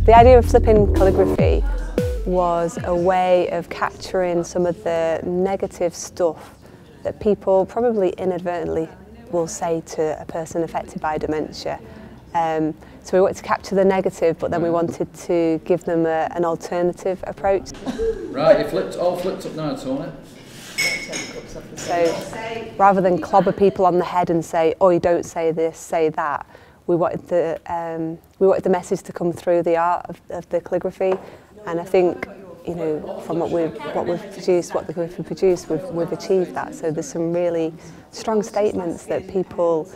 The idea of Flippin Calligraphy was a way of capturing some of the negative stuff that people probably inadvertently will say to a person affected by dementia. So we wanted to capture the negative, but then we wanted to give them an alternative approach. Right, all flipped up now, Tony. So rather than clobber people on the head and say, oh, you don't say this, say that, we wanted the message to come through the art of the calligraphy. And I think, you know, from what we've produced, what the calligraphy produced, we've achieved that. So there's some really strong statements that people,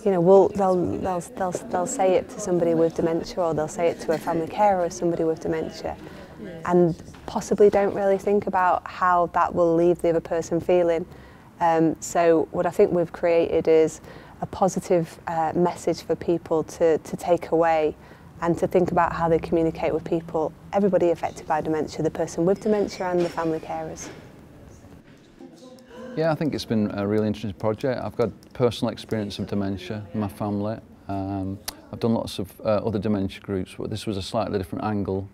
you know, they'll say it to somebody with dementia, or they'll say it to a family carer or somebody with dementia, and possibly don't really think about how that will leave the other person feeling. So what I think we've created is a positive message for people to take away, and to think about how they communicate with people, everybody affected by dementia, the person with dementia and the family carers. Yeah, I think it's been a really interesting project. I've got personal experience of dementia in my family. I've done lots of other dementia groups, but this was a slightly different angle,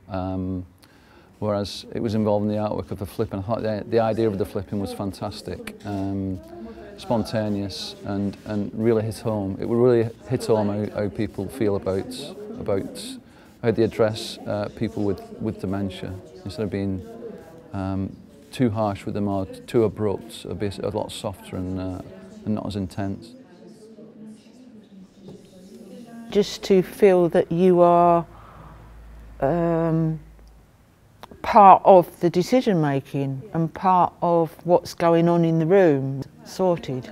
whereas it was involving the artwork of the flipping. I thought the idea of the flipping was fantastic, spontaneous, and really hit home. It would really hit home how people feel about how they address people with dementia, instead of being too harsh with them or too abrupt, a lot softer and not as intense. Just to feel that you are part of the decision making and part of what's going on in the room, sorted.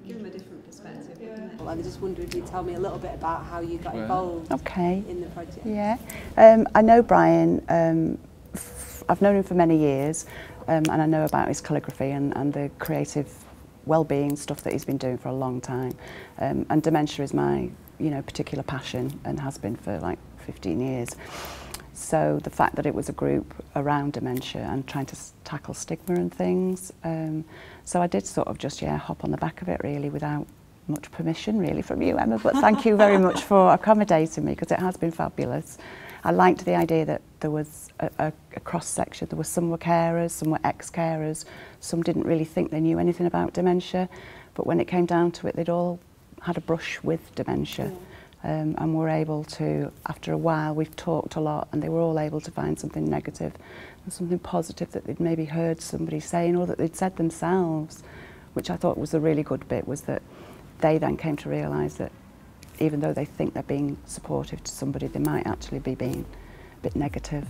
Give them a different perspective. I just wonder if you'd tell me a little bit about how you got involved in the project. Yeah, I know Brian. I've known him for many years, and I know about his calligraphy and the creative well-being stuff that he's been doing for a long time. And dementia is my, particular passion, and has been for like 15 years. So the fact that it was a group around dementia and trying to tackle stigma and things, so I did sort of just hop on the back of it really, without much permission really from you, Emma, but thank you very much for accommodating me, because it has been fabulous. I liked the idea that there was a cross-section. There were some were carers, some were ex-carers, some didn't really think they knew anything about dementia, but when it came down to it, they'd all had a brush with dementia. And were able to, after a while, we've talked a lot, and they were all able to find something negative and something positive that they'd maybe heard somebody saying, or that they'd said themselves, which I thought was a really good bit, was that they then came to realise that even though they think they're being supportive to somebody, they might actually be being a bit negative.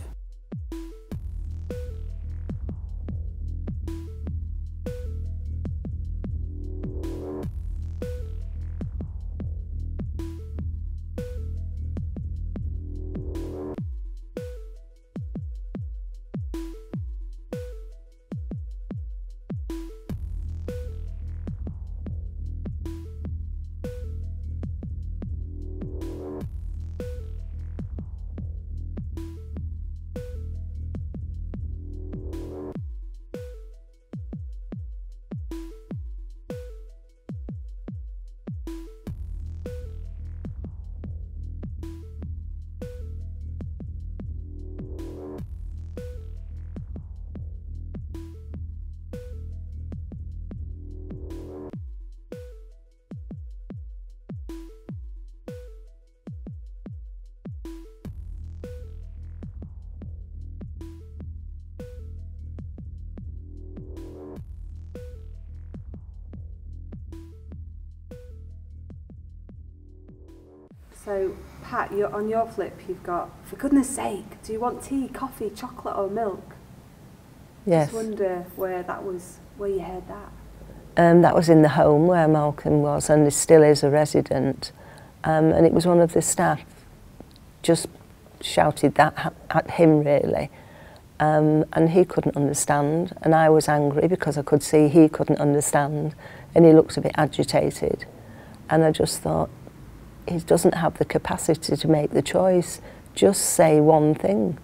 So, Pat, on your flip, you've got, for goodness sake, do you want tea, coffee, chocolate or milk? Yes. I just wonder where you heard that. That was in the home where Malcolm was, and he still is a resident. And it was one of the staff just shouted that at him, really. And he couldn't understand, and I was angry because I could see he couldn't understand, and he looked a bit agitated. And I just thought, he doesn't have the capacity to make the choice. Just say one thing.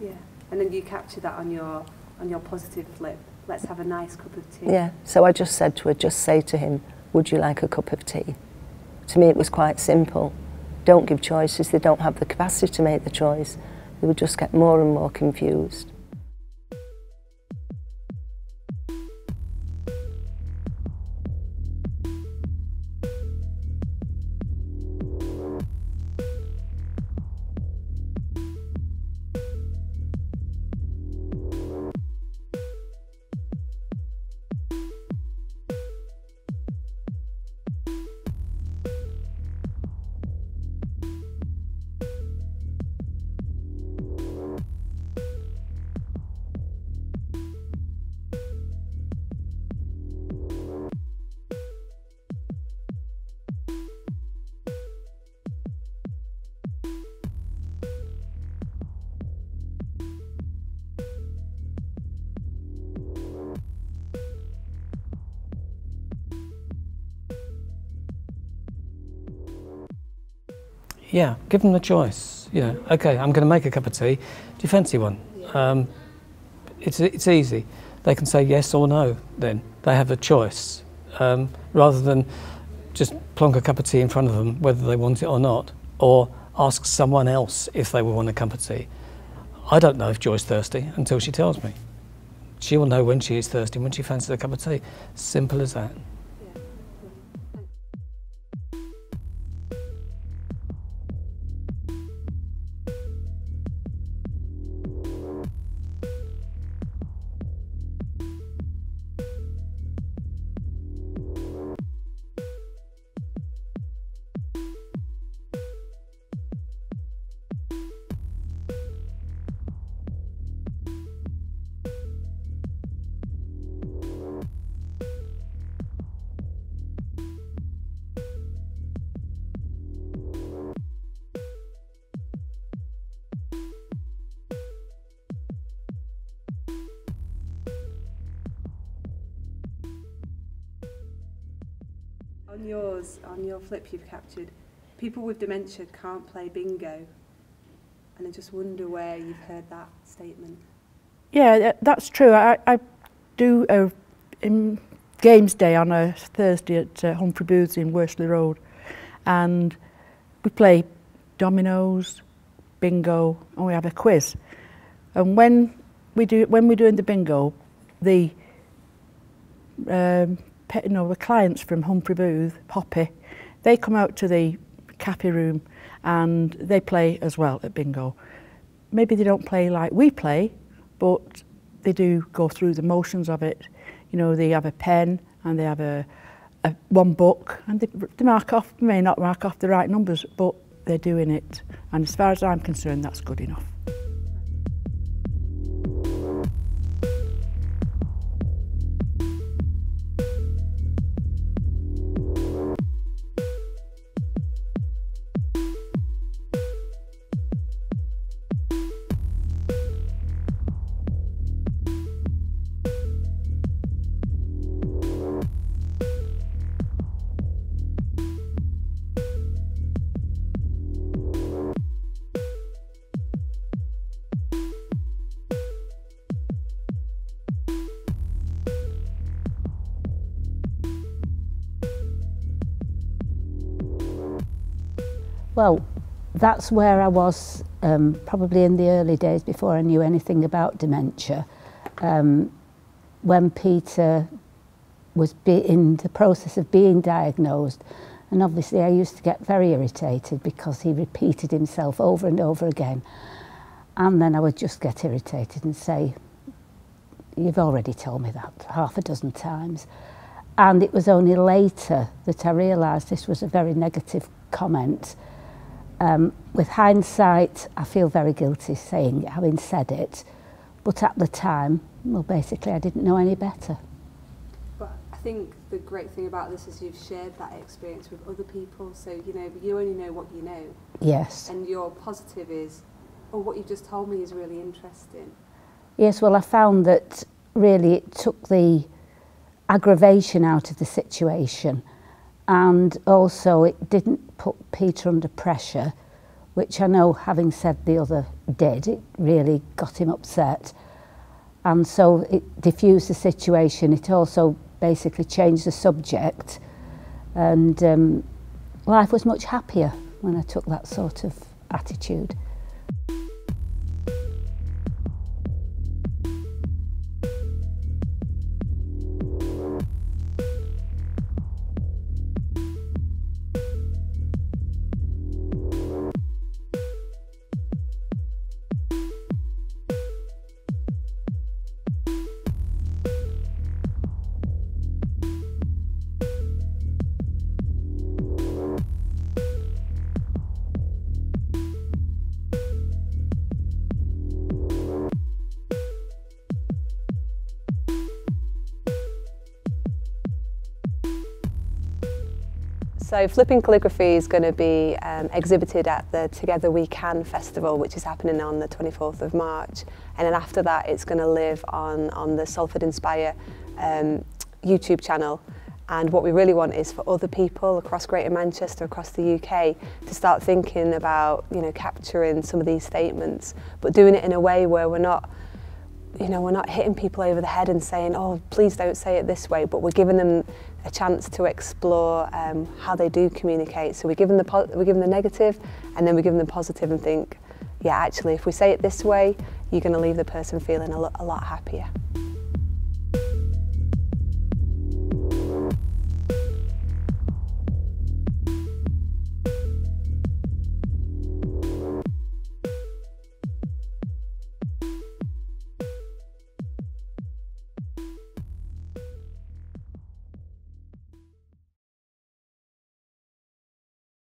Yeah, and then you capture that on your positive flip. Let's have a nice cup of tea. Yeah, so I just said to her, just say to him, would you like a cup of tea? To me it was quite simple. don't give choices, they don't have the capacity to make the choice. They would just get more and more confused. Yeah, give them the choice. You know, okay, I'm going to make a cup of tea. Do you fancy one? It's easy. They can say yes or no. Then they have a choice, rather than just plonk a cup of tea in front of them, whether they want it or not, or ask someone else if they will want a cup of tea. I don't know if Joy's thirsty until she tells me. She will know when she is thirsty, when she fancies a cup of tea. Simple as that. On your flip you've captured, people with dementia can't play bingo, and I just wonder where you've heard that statement. Yeah, that's true. I do a games day on a Thursday at Humphrey Booths in Worsley Road, and we play dominoes, bingo, and we have a quiz. And when we're doing the bingo, the the clients from Humphrey Booth, Poppy, they come out to the cafe room and they play as well at bingo. Maybe they don't play like we play, but they do go through the motions of it. You know, they have a pen and they have a one book, and they mark off, may not mark off the right numbers, but they're doing it. And as far as I'm concerned, that's good enough. Well, that's where I was probably in the early days before I knew anything about dementia. When Peter was in the process of being diagnosed, and obviously I used to get very irritated because he repeated himself over and over again. And then I would just get irritated and say, "You've already told me that half a dozen times." And it was only later that I realised this was a very negative comment. With hindsight, I feel very guilty saying it, having said it, but at the time, well, basically I didn't know any better. But I think the great thing about this is you've shared that experience with other people, so you know, you only know what you know. Yes. And your positive is, oh, what you just told me is really interesting. Yes, well, I found that really it took the aggravation out of the situation, and also it didn't put Peter under pressure, which I know, having said the other did, it really got him upset. And so it diffused the situation. It also basically changed the subject, and life was much happier when I took that sort of attitude. So Flippin Calligraphy is going to be exhibited at the Together We Can festival, which is happening on the 24th of March. And then after that, it's going to live on the Salford Inspire YouTube channel. And what we really want is for other people across Greater Manchester, across the UK, to start thinking about, you know, capturing some of these statements, but doing it in a way where we're not, you know, we're not hitting people over the head and saying, oh, please don't say it this way, but we're giving them a chance to explore how they do communicate. So we give them the negative, and then we give them the positive and think, yeah, actually, if we say it this way, you're going to leave the person feeling a lot happier.